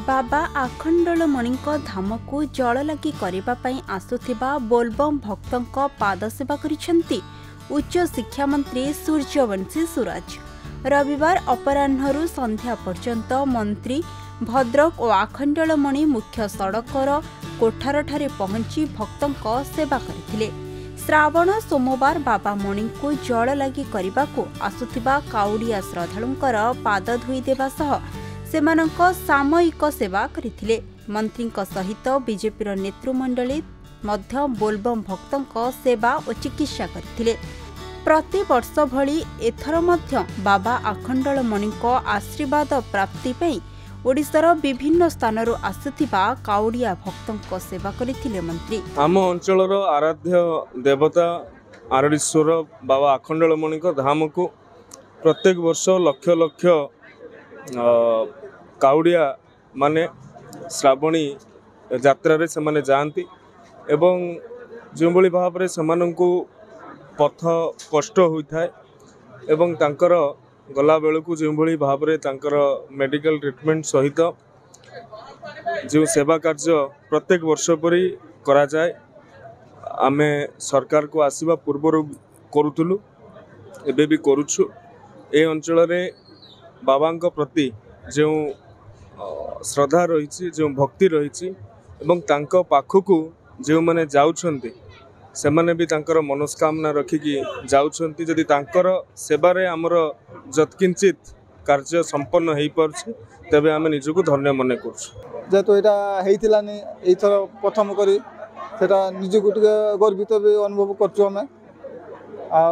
बाबा आखंडलमणि धाम को जल लगी करने आसुथिबा बोलबम भक्तों पादसेवा करिसेंती उच्च शिक्षा मंत्री सूर्यवंशी सुराज। रविवार अपराह्न संध्या पर्यंत मंत्री भद्रक और आखंडलमणि मुख्य सड़कर कोठार पहुंची भक्तों सेवा करथिले। श्रावण सोमवार बाबा मणि को जल लगी करने को आसुथिबा काउडिया श्रद्धालुंकर पाद धोई देवा सह सेमानंक सामयिक सेवा करथिले। मंत्री सहित बीजेपी नेतृमंडली मध्य बोलबम भक्तों सेवा और चिकित्सा करथिले। प्रति वर्ष भली एथर मध्य बाबा आखंडलमणि आशीर्वाद प्राप्ति पई ओडिशार विभिन्न स्थानरू आसुथिबा काउडिया भक्तों सेवा करथिले मंत्री। आम अंचलर आराध्य देवता आरडीश्वर बाबा आखंडलमणि धाम को प्रत्येक वर्ष लक्ष लक्ष काउडिया माने श्रावणी यात्रा से माने जाती एवं जो भली भाव से सेमानंकु पथ कष्ट होता है एवं तांकर गला बेलू जो भली भाव में तांकर मेडिकल ट्रीटमेंट सहित जो सेवा कार्य प्रत्येक वर्ष परी करा जाए आमे सरकार को आसीबा पूर्वर करूथुलु एबे भी करूछु। ए अंचल रे बाबांक प्रति जो श्रद्धा रही जो भक्ति रही एवं तांको पाखकु जो माने जाउछंती से माने भी तांकर मनोस्कामना रखिकी जाउछंती। जदि तांकर सेवारे आमर जत्किंचित कार्य संपन्न हो पार्छ तेबे आमे निजको धन्य मने करछु। जेतु एटा हेइतिलानी एथर प्रथम करी सेटा निजको टिके गर्वित भी अनुभव करछु। हमें आ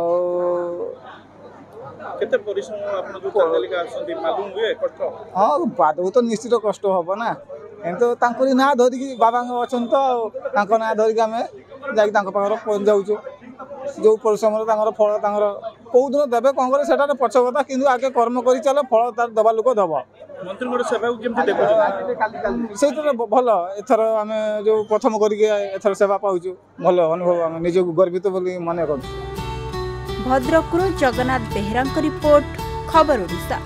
केते परिश्रम आपन जो तालिका आछंती मालूम हुए कष्ट। हां बादो तो निश्चित कष्ट होबो ना एंतो तांकरी ना धरिकी बाबांग अछन तो तांको ना धरिकी हमें जाई तांको पाखर पहुंच जाउछु। जो परिश्रम तांगर फल तांगर को दिन देबे कोन करे सेटा पछ कथा किंतु आगे कर्म करी चले फल तार दबा लोक दबो। मंत्री मोर सेवा को केमति देखो सेटा भल एथर हमें जो प्रथम करी एथर सेवा पाउछु भल अनुभव हम निजको गर्वित बोली माने करछु। भद्रकରୁ जगन्नाथ बेहरा रिपोर्ट खबर ओडिशा।